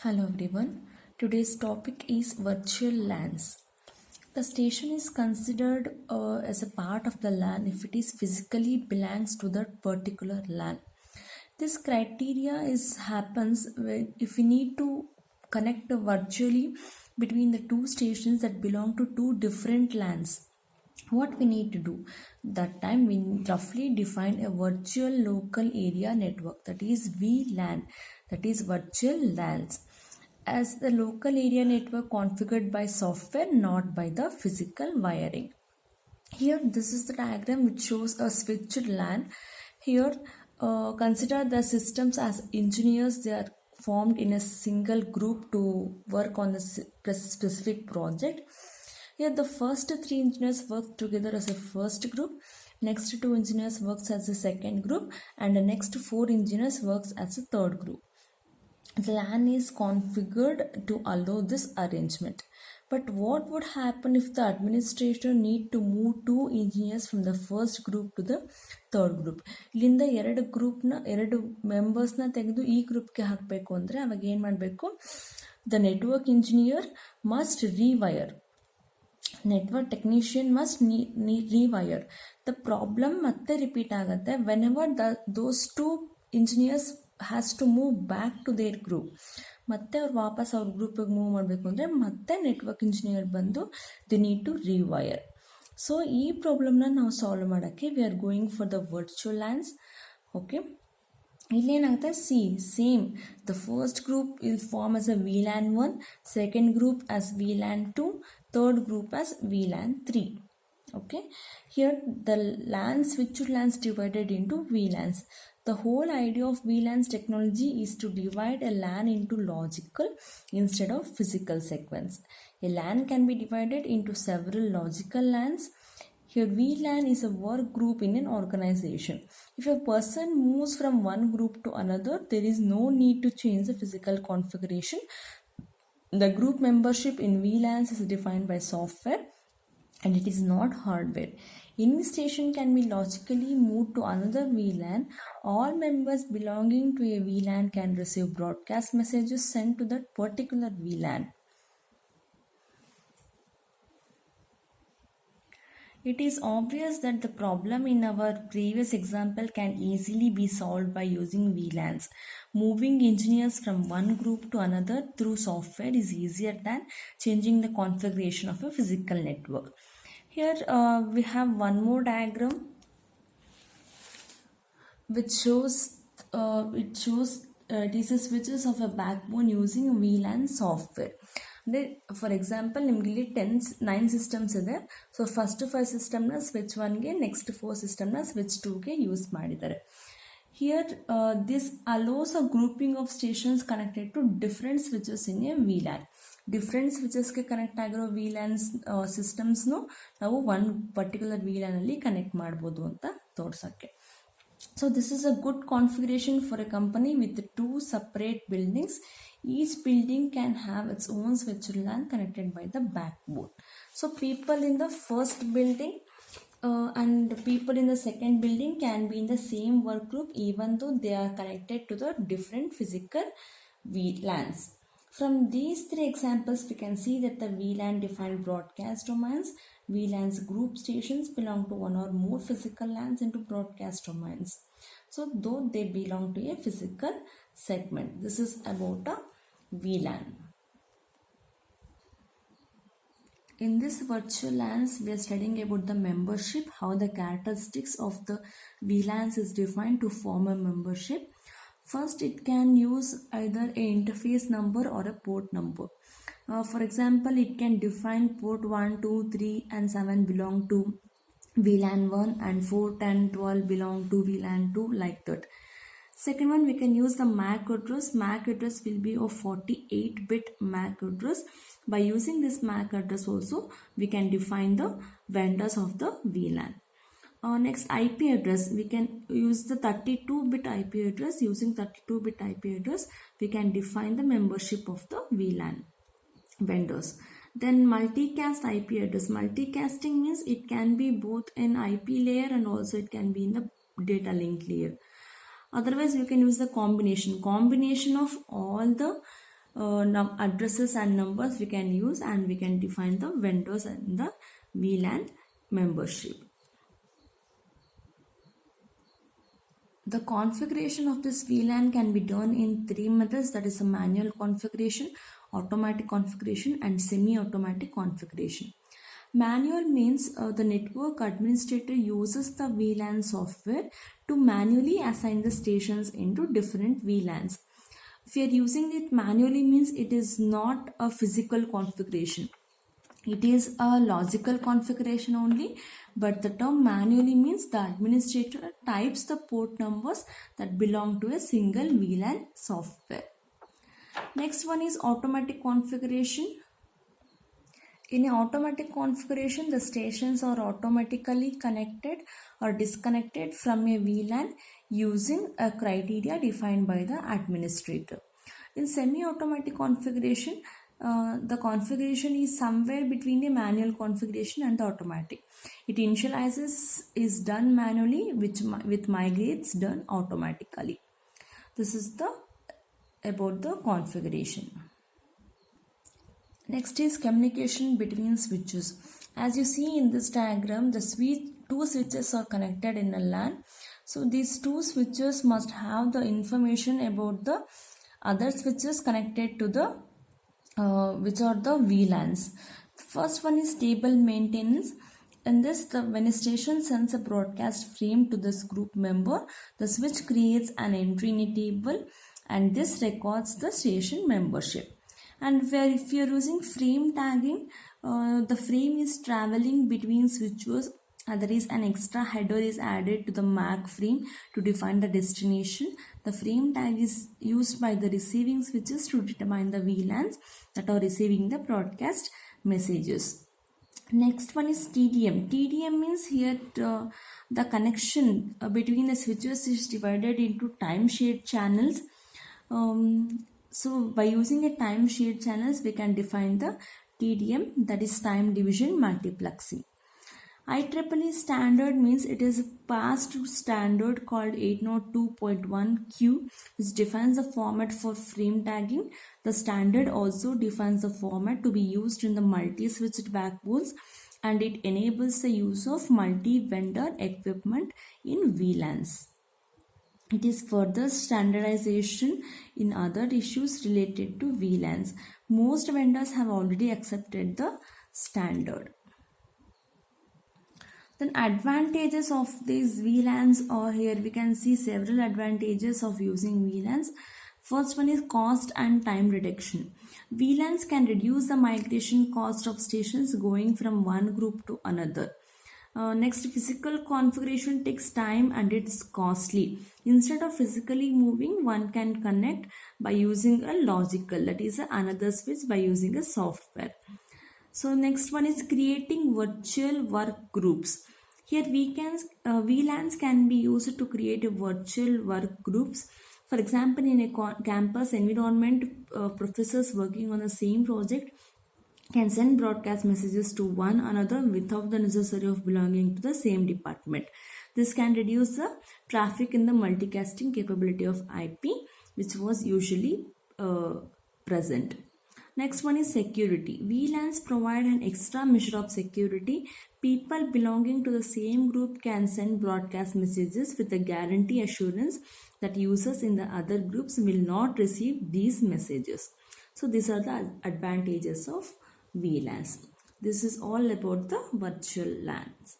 Hello everyone. Today's topic is virtual LANs. The station is considered as a part of the LAN if it is physically belongs to that particular LAN. This criteria is happens if we need to connect virtually between the two stations that belong to two different LANs. What we need to do that time, we roughly define a virtual local area network, that is VLAN, that is virtual LANs, as the local area network configured by software, not by the physical wiring. Here this is the diagram which shows a switched LAN. Here consider the systems as engineers. They are formed in a single group to work on a specific project. Here the first three engineers work together as a first group, next two engineers works as a second group, and the next four engineers works as a third group. The LAN is configured to allow this arrangement. But what would happen if the administrator need to move two engineers from the first group to the third group? ಇಲ್ಲಿಂದ ಎರಡು ಮೆಂಬರ್ಸ್ನ ತೆಗೆದು ಈ ಗ್ರೂಪ್ಗೆ ಹಾಕಬೇಕು ಅಂದರೆ ಅವಾಗ ಏನು ಮಾಡಬೇಕು? The network engineer must rewire. Network technician must rewire. The problem ಮತ್ತೆ ರಿಪೀಟ್ ಆಗುತ್ತೆ whenever those two engineers has to move back to their group. ಮತ್ತೆ ಅವ್ರು ವಾಪಸ್ ಅವ್ರ ಗ್ರೂಪಿಗೆ ಮೂವ್ ಮಾಡಬೇಕು ಅಂದರೆ ಮತ್ತೆ ನೆಟ್ವರ್ಕ್ ಇಂಜಿನಿಯರ್ ಬಂದು the need to rewire. So ಈ ಪ್ರಾಬ್ಲಮ್ನ ನಾವು ಸಾಲ್ವ್ ಮಾಡೋಕ್ಕೆ we are going for the virtual LANs. Okay, ಇಲ್ಲೇನಾಗುತ್ತೆ, same the first group will form as a VLAN 1, second group as VLAN 2, third group as VLAN 3. Okay, here the switched LANs divided into VLANs. The whole idea of VLANs technology is to divide a LAN into logical instead of physical sequence. A LAN can be divided into several logical LANs. Here VLAN is a work group in an organization. If a person moves from one group to another, there is no need to change the physical configuration. The group membership in VLANs is defined by software and it is not hardware. Any station can be logically moved to another VLAN. All members belonging to a VLAN can receive broadcast messages sent to that particular VLAN. It is obvious that the problem in our previous example can easily be solved by using VLANs. Moving engineers from one group to another through software is easier than changing the configuration of a physical network. Here we have one more diagram which shows these switches of a backbone using VLAN software. For example ನಿಮ್ಗೆ ಇಲ್ಲಿ 9 systems ಇದೆ. So first 5 ಸಿಸ್ಟಮ್ನ switch 1ಗೆ, next 4 ಸಿಸ್ಟಮ್ನ switch 2ಗೆ use ಮಾಡಿದ್ದಾರೆ. Here this allows a grouping of stations connected to different switches in a VLAN. Different ಸ್ವಿಚಸ್ಗೆ connect ಆಗಿರೋ VLANs ಸಿಸ್ಟಮ್ಸ್ನು ನಾವು ಒಂದು ಪರ್ಟಿಕ್ಯುಲರ್ VLAನಲ್ಲಿ ಕನೆಕ್ಟ್ ಮಾಡ್ಬೋದು ಅಂತ ತೋರ್ಸೋಕ್ಕೆ. So this is a good configuration for a company with 2 separate buildings. Each building can have its own switched LAN connected by the backbone. So people in the first building and people in the second building can be in the same work group even though they are connected to the different physical VLANs. From these 3 examples, we can see that the VLAN defined broadcast domains. VLANs group stations belong to one or more physical LANs into broadcast domains. So though they belong to a physical segment, this is about a VLAN. In this virtual LANs, we are studying about the membership, how the characteristics of the VLANs is defined to form a membership. First, it can use either a interface number or a port number. For example, it can define port 1, 2, 3 and 7 belong to VLAN 1 and 4, 10, 12 belong to VLAN 2, like that. Second one, we can use the MAC address. MAC address will be a 48-bit MAC address. By using this MAC address also, we can define the vendors of the VLAN. Next, IP address. We can use the 32-bit IP address. Using 32-bit IP address, we can define the membership of the VLAN vendors. Then multicast IP address. Multicasting means it can be both in IP layer and also it can be in the data link layer. Otherwise, you can use the combination of all the addresses and numbers we can use, and we can define the vendors and the VLAN membership. The configuration of this VLAN can be done in three methods, that is a manual configuration, automatic configuration, and semi-automatic configuration. Manual means the network administrator uses the VLAN software to manually assign the stations into different VLANs. If you are using it manually means it is not a physical configuration. It is a logical configuration only, but the term manually means the administrator types the port numbers that belong to a single VLAN software. Next one is automatic configuration. In an automatic configuration, the stations are automatically connected or disconnected from a VLAN using a criteria defined by the administrator. In semi-automatic configuration, the configuration is somewhere between a manual configuration and the automatic. It initializes is done manually, which with migrates done automatically. This is about the configuration. Next is communication between switches. As you see in this diagram, the two switches are connected in a LAN. So these two switches must have the information about the other switches connected to the which are the VLANs. The first one is table maintenance. In this, when a station sends a broadcast frame to this group member, the switch creates an entry in a table, and this records the station membership. And if you are using frame tagging, the frame is traveling between switches. There is an extra header is added to the MAC frame to define the destination. The frame tag is used by the receiving switches to determine the VLANs that are receiving the broadcast messages. Next one is TDM. TDM means here the connection between the switches is divided into time shared channels. So by using a time shared channels, we can define the TDM, that is time division multiplexing. IEEE standard means it is a passed standard called 802.1q, which defines the format for frame tagging. The standard also defines the format to be used in the multi-switched backbones, and it enables the use of multi-vendor equipment in VLANs. It is further standardization in other issues related to VLANs. Most vendors have already accepted the standard. Then advantages of these VLANs are here. We can see several advantages of using VLANs. First one is cost and time reduction. VLANs can reduce the migration cost of stations going from one group to another. Next, physical configuration takes time and it's costly. Instead of physically moving, one can connect by using a logical, that is another switch, by using a software. So next one is creating virtual work groups. Here VLANs can be used to create a virtual work groups. For example, in a campus environment, professors working on the same project can send broadcast messages to one another without the necessity of belonging to the same department. This can reduce the traffic in the multicasting capability of IP, which was usually present. Next one is security. VLANs provide an extra measure of security. People belonging to the same group can send broadcast messages with a guarantee assurance that users in the other groups will not receive these messages. So these are the advantages of VLANs. This is all about the virtual LANs.